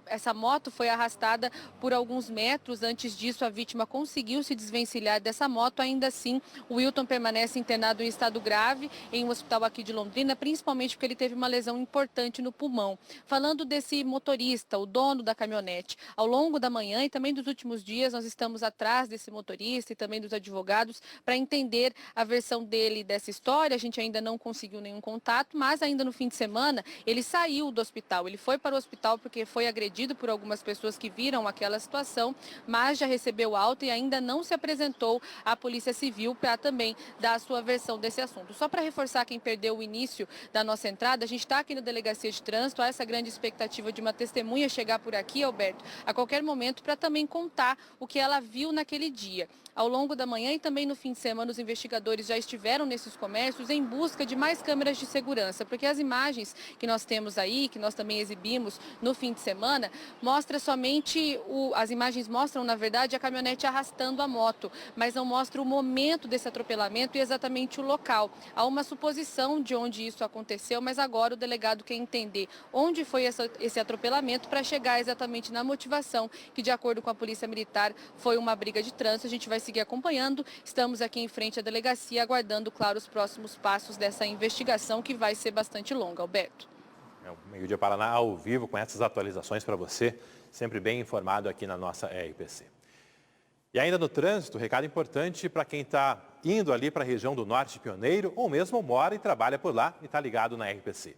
essa moto foi arrastada por alguns metros. Antes disso, a vítima conseguiu se desvencilhar dessa moto. Ainda assim, o Wilton permanece internado em estado grave em um hospital aqui de Londrina, principalmente porque ele teve uma lesão importante no pulmão. Falando desse motorista, o dono da caminhonete, ao longo da manhã e também dos últimos dias, nós estamos atrás desse motorista e também dos advogados para entender a versão dele dessa história. A gente ainda não conseguiu nenhum contato, mas ainda no fim de semana ele saiu do hospital. Ele foi para o hospital porque foi agredido por algumas pessoas que viram aquela situação, mas já recebeu alta e ainda não se apresentou à Polícia Civil para também dar a sua versão desse assunto. Só para reforçar quem perdeu o início da nossa entrada, a gente está aqui na Delegacia de Trânsito, há essa grande expectativa de uma testemunha chegar por aqui, Alberto, a qualquer momento, para também contar o que ela viu naquele dia. Ao longo da manhã e também no fim de semana, os investigadores já estiveram nesses comércios em busca de mais câmeras de segurança, porque as imagens que nós temos aí, que nós também exibimos no fim de semana, mostra somente, as imagens mostram, na verdade, a caminhonete arrastando a moto, mas não mostra o momento desse atropelamento e exatamente o local. Há uma suposição de onde isso aconteceu, mas agora o delegado quer entender onde foi esse atropelamento para chegar exatamente na motivação, que, de acordo com a Polícia Militar, foi uma briga de trânsito. A gente vai seguir acompanhando. Estamos aqui em frente à delegacia, aguardando, claro, os próximos passos dessa investigação, que vai ser bastante longa, Alberto. O Meio Dia Paraná ao vivo com essas atualizações para você, sempre bem informado aqui na nossa RPC. E ainda no trânsito, recado importante para quem está indo ali para a região do Norte Pioneiro, ou mesmo mora e trabalha por lá e está ligado na RPC.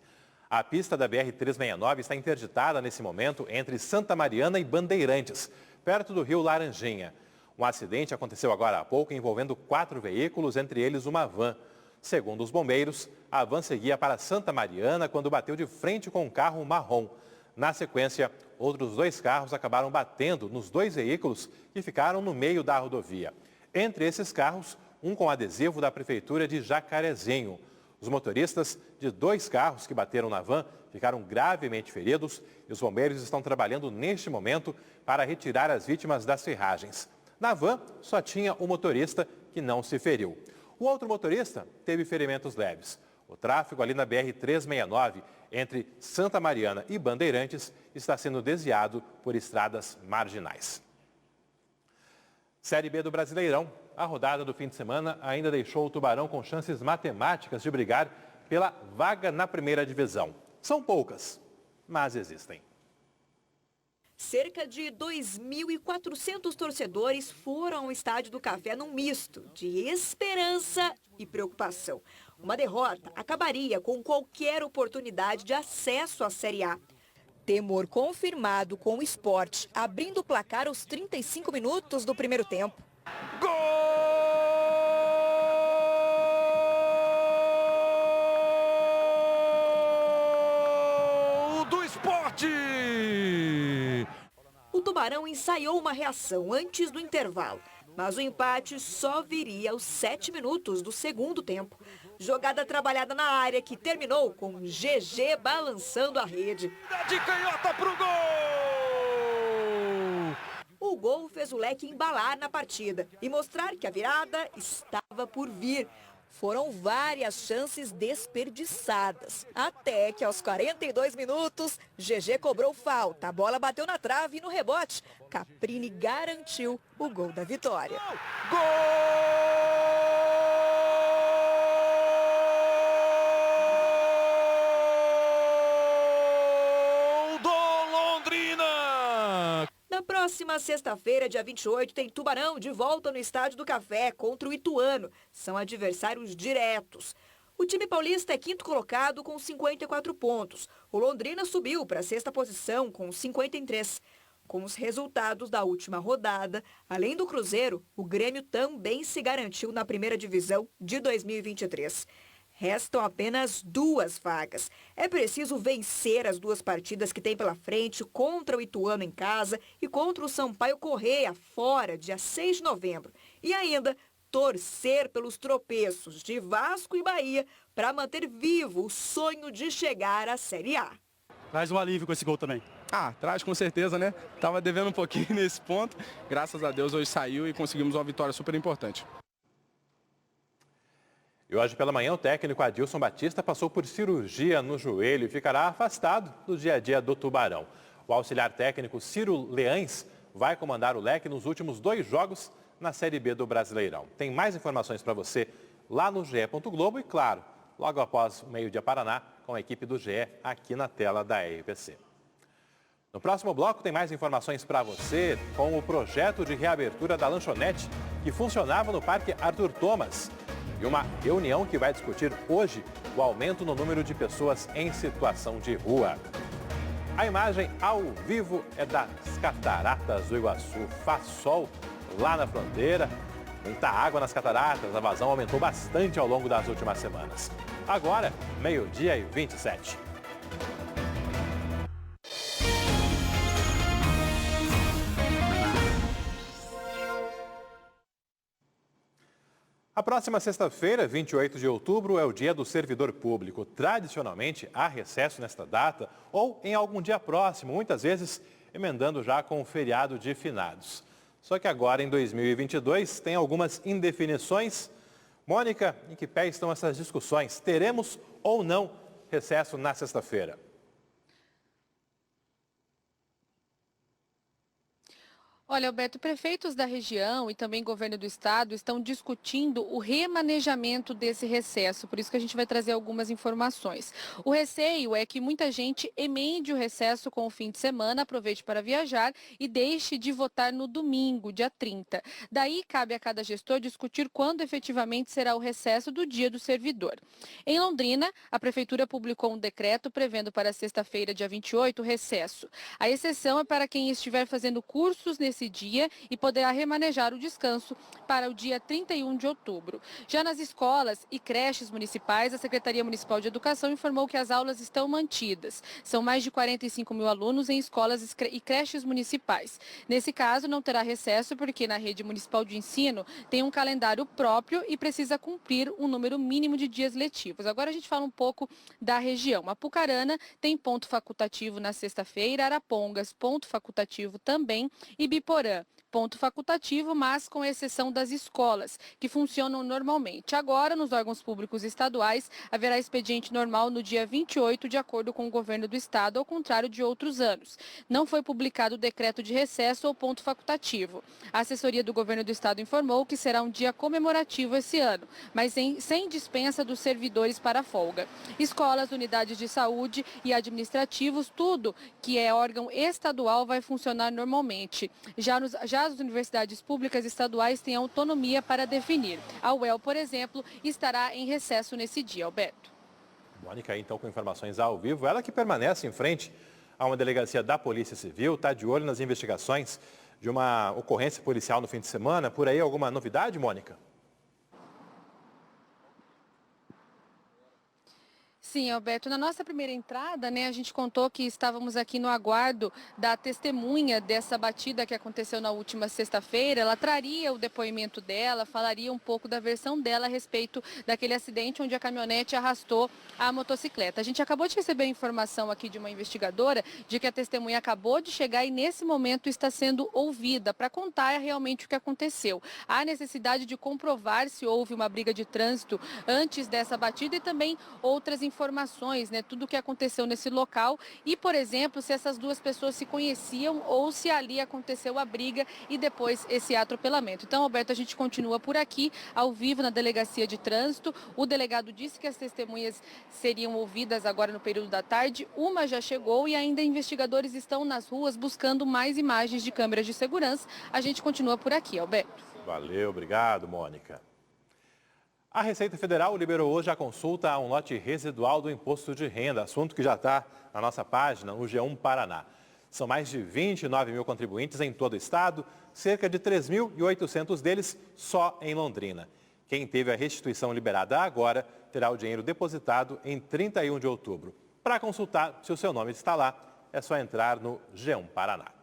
A pista da BR-369 está interditada nesse momento entre Santa Mariana e Bandeirantes, perto do rio Laranjinha. Um acidente aconteceu agora há pouco envolvendo 4 veículos, entre eles uma van. Segundo os bombeiros, a van seguia para Santa Mariana quando bateu de frente com um carro marrom. Na sequência, outros 2 carros acabaram batendo nos 2 veículos que ficaram no meio da rodovia. Entre esses carros, um com adesivo da Prefeitura de Jacarezinho. Os motoristas de 2 carros que bateram na van ficaram gravemente feridos e os bombeiros estão trabalhando neste momento para retirar as vítimas das ferragens. Na van, só tinha o motorista que não se feriu. O outro motorista teve ferimentos leves. O tráfego ali na BR-369, entre Santa Mariana e Bandeirantes, está sendo desviado por estradas marginais. Série B do Brasileirão. A rodada do fim de semana ainda deixou o Tubarão com chances matemáticas de brigar pela vaga na primeira divisão. São poucas, mas existem. Cerca de 2.400 torcedores foram ao Estádio do Café num misto de esperança e preocupação. Uma derrota acabaria com qualquer oportunidade de acesso à Série A. Temor confirmado com o Sport, abrindo o placar aos 35 minutos do primeiro tempo. Gol do Sport! O Tubarão ensaiou uma reação antes do intervalo, mas o empate só viria aos 7 minutos do segundo tempo. Jogada trabalhada na área que terminou com GG balançando a rede. De canhota pro gol! O gol fez o Leque embalar na partida e mostrar que a virada estava por vir. Foram várias chances desperdiçadas, até que aos 42 minutos, GG cobrou falta, a bola bateu na trave e no rebote, Caprini garantiu o gol da vitória. Gol do Londrina! Na próxima sexta-feira, dia 28, tem Tubarão de volta no Estádio do Café contra o Ituano. São adversários diretos. O time paulista é 5º colocado com 54 pontos. O Londrina subiu para a 6ª posição com 53. Com os resultados da última rodada, além do Cruzeiro, o Grêmio também se garantiu na primeira divisão de 2023. Restam apenas 2 vagas. É preciso vencer as 2 partidas que tem pela frente contra o Ituano em casa e contra o Sampaio Corrêa fora, dia 6 de novembro. E ainda torcer pelos tropeços de Vasco e Bahia para manter vivo o sonho de chegar à Série A. Traz um alívio com esse gol também. Traz com certeza, né? Tava devendo um pouquinho nesse ponto. Graças a Deus hoje saiu e conseguimos uma vitória super importante. E hoje pela manhã o técnico Adilson Batista passou por cirurgia no joelho e ficará afastado do dia a dia do Tubarão. O auxiliar técnico Ciro Leães vai comandar o Leque nos últimos 2 jogos na Série B do Brasileirão. Tem mais informações para você lá no GE. Globo e, claro, logo após o meio-dia Paraná, com a equipe do GE aqui na tela da RPC. No próximo bloco tem mais informações para você com o projeto de reabertura da lanchonete que funcionava no Parque Arthur Thomas. E uma reunião que vai discutir hoje o aumento no número de pessoas em situação de rua. A imagem ao vivo é das Cataratas do Iguaçu. Faz sol lá na fronteira, muita água nas cataratas, a vazão aumentou bastante ao longo das últimas semanas. Agora, 12h27. A próxima sexta-feira, 28 de outubro, é o Dia do Servidor Público. Tradicionalmente, há recesso nesta data ou em algum dia próximo, muitas vezes emendando já com o feriado de finados. Só que agora, em 2022, tem algumas indefinições. Mônica, em que pé estão essas discussões? Teremos ou não recesso na sexta-feira? Olha, Alberto, prefeitos da região e também governo do estado estão discutindo o remanejamento desse recesso, por isso que a gente vai trazer algumas informações. O receio é que muita gente emende o recesso com o fim de semana, aproveite para viajar e deixe de votar no domingo, dia 30. Daí cabe a cada gestor discutir quando efetivamente será o recesso do Dia do Servidor. Em Londrina, a prefeitura publicou um decreto prevendo para sexta-feira, dia 28, o recesso. A exceção é para quem estiver fazendo cursos nesse nesse dia e poderá remanejar o descanso para o dia 31 de outubro. Já nas escolas e creches municipais, a Secretaria Municipal de Educação informou que as aulas estão mantidas. São mais de 45 mil alunos em escolas e creches municipais. Nesse caso, não terá recesso porque na rede municipal de ensino tem um calendário próprio e precisa cumprir um número mínimo de dias letivos. Agora a gente fala um pouco da região. Apucarana tem ponto facultativo na sexta-feira, Arapongas, ponto facultativo também, e Biporã, ponto facultativo, mas com exceção das escolas, que funcionam normalmente. Agora, nos órgãos públicos estaduais, haverá expediente normal no dia 28, de acordo com o governo do estado, ao contrário de outros anos. Não foi publicado o decreto de recesso ou ponto facultativo. A assessoria do governo do estado informou que será um dia comemorativo esse ano, mas sem dispensa dos servidores para folga. Escolas, unidades de saúde e administrativos, tudo que é órgão estadual vai funcionar normalmente. Já as universidades públicas estaduais têm autonomia para definir. A UEL, por exemplo, estará em recesso nesse dia, Alberto. Mônica, então, com informações ao vivo, ela que permanece em frente a uma delegacia da Polícia Civil, está de olho nas investigações de uma ocorrência policial no fim de semana. Por aí, alguma novidade, Mônica? Sim, Alberto, na nossa primeira entrada, a gente contou que estávamos aqui no aguardo da testemunha dessa batida que aconteceu na última sexta-feira. Ela traria o depoimento dela, falaria um pouco da versão dela a respeito daquele acidente onde a caminhonete arrastou a motocicleta. A gente acabou de receber a informação aqui de uma investigadora de que a testemunha acabou de chegar e nesse momento está sendo ouvida para contar realmente o que aconteceu. Há necessidade de comprovar se houve uma briga de trânsito antes dessa batida e também outras informações, tudo o que aconteceu nesse local e, por exemplo, se essas duas pessoas se conheciam ou se ali aconteceu a briga e depois esse atropelamento. Então, Alberto, a gente continua por aqui, ao vivo na Delegacia de Trânsito. O delegado disse que as testemunhas seriam ouvidas agora no período da tarde. Uma já chegou e ainda investigadores estão nas ruas buscando mais imagens de câmeras de segurança. A gente continua por aqui, Alberto. Valeu, obrigado, Mônica. A Receita Federal liberou hoje a consulta a um lote residual do imposto de renda, assunto que já está na nossa página, no G1 Paraná. São mais de 29 mil contribuintes em todo o estado, cerca de 3.800 deles só em Londrina. Quem teve a restituição liberada agora terá o dinheiro depositado em 31 de outubro. Para consultar se o seu nome está lá, é só entrar no G1 Paraná.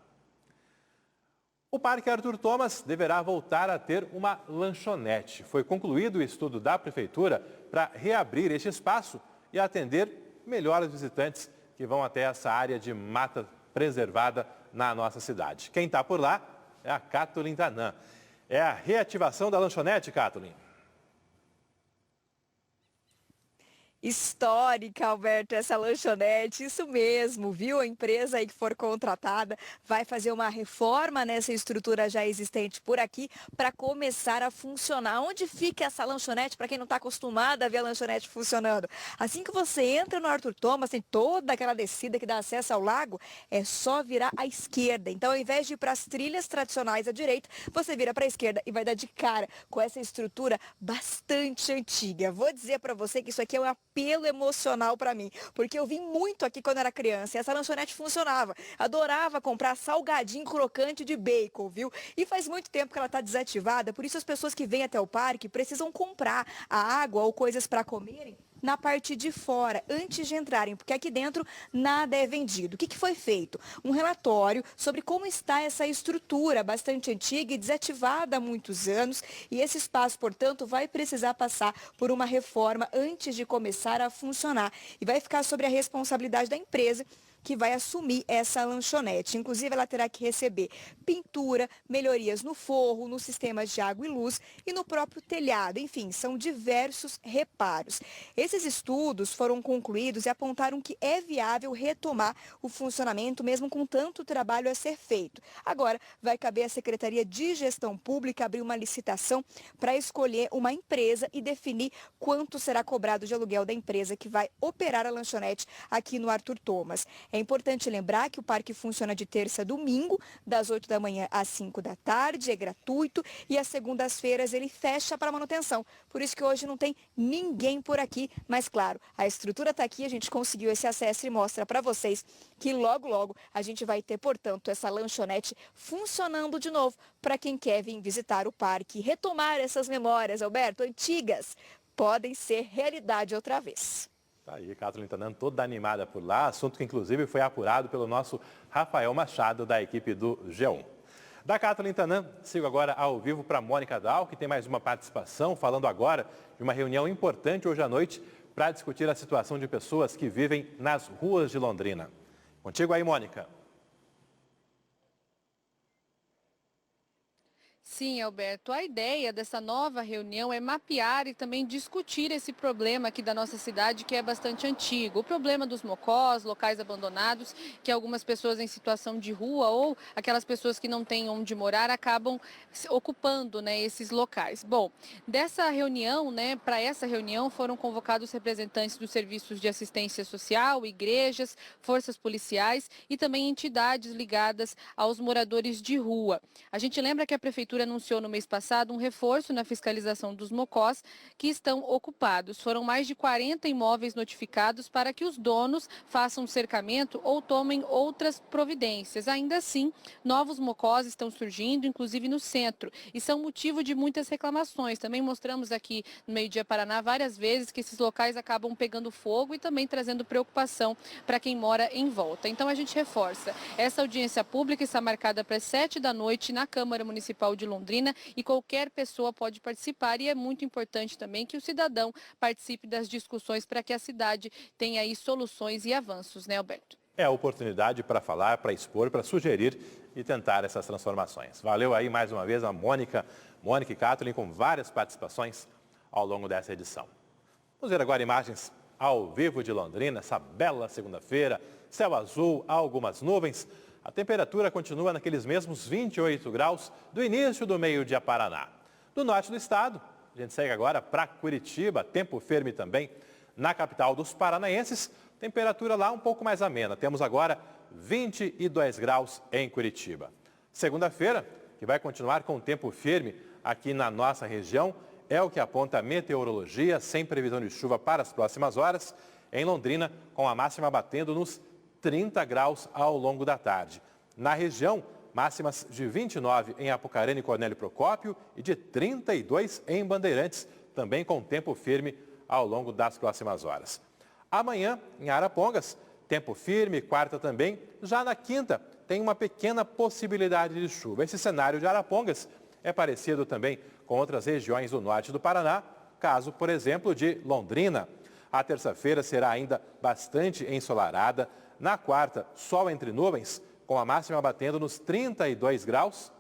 O Parque Arthur Thomas deverá voltar a ter uma lanchonete. Foi concluído o estudo da Prefeitura para reabrir este espaço e atender melhor os visitantes que vão até essa área de mata preservada na nossa cidade. Quem está por lá é a Catulin Danan. É a reativação da lanchonete, Catulin. Histórica, Alberto, essa lanchonete, isso mesmo, viu? A empresa aí que for contratada vai fazer uma reforma nessa estrutura já existente por aqui para começar a funcionar. Onde fica essa lanchonete, para quem não está acostumado a ver a lanchonete funcionando? Assim que você entra no Arthur Thomas, tem toda aquela descida que dá acesso ao lago, é só virar à esquerda. Então, ao invés de ir para as trilhas tradicionais à direita, você vira para a esquerda e vai dar de cara com essa estrutura bastante antiga. Vou dizer para você que isso aqui é uma apelo emocional para mim, porque eu vim muito aqui quando era criança e essa lanchonete funcionava. Adorava comprar salgadinho crocante de bacon, viu? E faz muito tempo que ela está desativada, por isso as pessoas que vêm até o parque precisam comprar a água ou coisas para comerem na parte de fora, antes de entrarem, porque aqui dentro nada é vendido. O que foi feito? Um relatório sobre como está essa estrutura bastante antiga e desativada há muitos anos, e esse espaço, portanto, vai precisar passar por uma reforma antes de começar a funcionar. E vai ficar sobre a responsabilidade da empresa que vai assumir essa lanchonete. Inclusive, ela terá que receber pintura, melhorias no forro, nos sistemas de água e luz e no próprio telhado. Enfim, são diversos reparos. Esses estudos foram concluídos e apontaram que é viável retomar o funcionamento, mesmo com tanto trabalho a ser feito. Agora, vai caber à Secretaria de Gestão Pública abrir uma licitação para escolher uma empresa e definir quanto será cobrado de aluguel da empresa que vai operar a lanchonete aqui no Arthur Thomas. É importante lembrar que o parque funciona de terça a domingo, das 8 da manhã às 5 da tarde, é gratuito e às segundas-feiras ele fecha para manutenção. Por isso que hoje não tem ninguém por aqui, mas claro, a estrutura está aqui, a gente conseguiu esse acesso e mostra para vocês que logo, logo a gente vai ter, portanto, essa lanchonete funcionando de novo para quem quer vir visitar o parque e retomar essas memórias, Alberto, antigas, podem ser realidade outra vez. Tá aí, Kathleen Tanan toda animada por lá, assunto que inclusive foi apurado pelo nosso Rafael Machado, da equipe do G1. Da Kathleen Tanan, sigo agora ao vivo para Mônica Dal, que tem mais uma participação, falando agora de uma reunião importante hoje à noite para discutir a situação de pessoas que vivem nas ruas de Londrina. Contigo aí, Mônica. Sim, Alberto, a ideia dessa nova reunião é mapear e também discutir esse problema aqui da nossa cidade, que é bastante antigo. O problema dos mocós, locais abandonados, que algumas pessoas em situação de rua ou aquelas pessoas que não têm onde morar acabam ocupando, né, esses locais. Bom, dessa reunião, né, para essa reunião foram convocados representantes dos serviços de assistência social, igrejas, forças policiais e também entidades ligadas aos moradores de rua. A gente lembra que a Prefeitura anunciou no mês passado um reforço na fiscalização dos mocós que estão ocupados. Foram mais de 40 imóveis notificados para que os donos façam cercamento ou tomem outras providências. Ainda assim, novos mocós estão surgindo, inclusive no centro, e são motivo de muitas reclamações. Também mostramos aqui no Meio Dia Paraná várias vezes que esses locais acabam pegando fogo e também trazendo preocupação para quem mora em volta. Então a gente reforça. Essa audiência pública está marcada para as 7 da noite na Câmara Municipal de Londrina e qualquer pessoa pode participar e é muito importante também que o cidadão participe das discussões para que a cidade tenha aí soluções e avanços, né, Alberto? É a oportunidade para falar, para expor, para sugerir e tentar essas transformações. Valeu aí mais uma vez a Mônica e Kathleen com várias participações ao longo dessa edição. Vamos ver agora imagens ao vivo de Londrina, essa bela segunda-feira, céu azul, algumas nuvens. A temperatura continua naqueles mesmos 28 graus do início do Meio-Dia Paraná. Do norte do estado, a gente segue agora para Curitiba, tempo firme também na capital dos paranaenses. Temperatura lá um pouco mais amena. Temos agora 22 graus em Curitiba. Segunda-feira, que vai continuar com tempo firme aqui na nossa região, é o que aponta a meteorologia, sem previsão de chuva para as próximas horas. Em Londrina, com a máxima batendo nos 30 graus ao longo da tarde. Na região, máximas de 29 em Apucarana e Cornélio Procópio e de 32 em Bandeirantes, também com tempo firme ao longo das próximas horas. Amanhã, em Arapongas, tempo firme, quarta também. Já na quinta, tem uma pequena possibilidade de chuva. Esse cenário de Arapongas é parecido também com outras regiões do norte do Paraná, caso, por exemplo, de Londrina. A terça-feira será ainda bastante ensolarada. Na quarta, sol entre nuvens, com a máxima batendo nos 32 graus.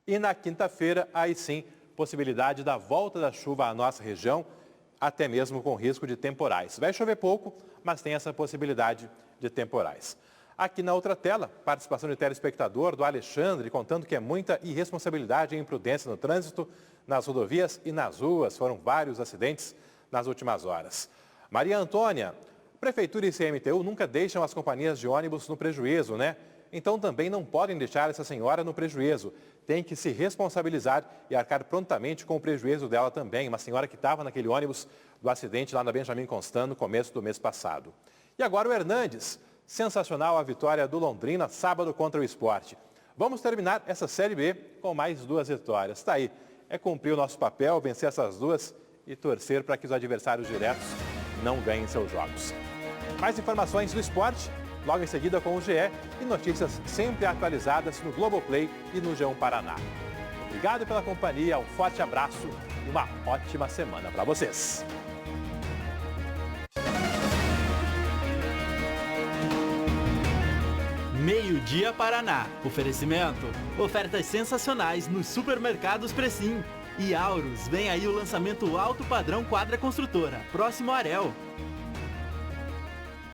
E na quinta-feira, aí sim, possibilidade da volta da chuva à nossa região, até mesmo com risco de temporais. Vai chover pouco, mas tem essa possibilidade de temporais. Aqui na outra tela, participação de telespectador do Alexandre, contando que é muita irresponsabilidade e imprudência no trânsito, nas rodovias e nas ruas. Foram vários acidentes nas últimas horas. Maria Antônia, Prefeitura e CMTU nunca deixam as companhias de ônibus no prejuízo, né? Então também não podem deixar essa senhora no prejuízo. Tem que se responsabilizar e arcar prontamente com o prejuízo dela também. Uma senhora que estava naquele ônibus do acidente lá na Benjamin Constant no começo do mês passado. E agora o Hernandes. Sensacional a vitória do Londrina, sábado contra o Sport. Vamos terminar essa Série B com mais 2 vitórias. Está aí. É cumprir o nosso papel, vencer essas duas e torcer para que os adversários diretos não ganhem seus jogos. Mais informações do esporte, logo em seguida com o GE e notícias sempre atualizadas no Globoplay e no G1 Paraná. Obrigado pela companhia, um forte abraço e uma ótima semana para vocês. Meio-Dia Paraná. Oferecimento. Ofertas sensacionais nos supermercados Precim. E Aurus, vem aí o lançamento alto padrão Quadra Construtora, próximo Arel.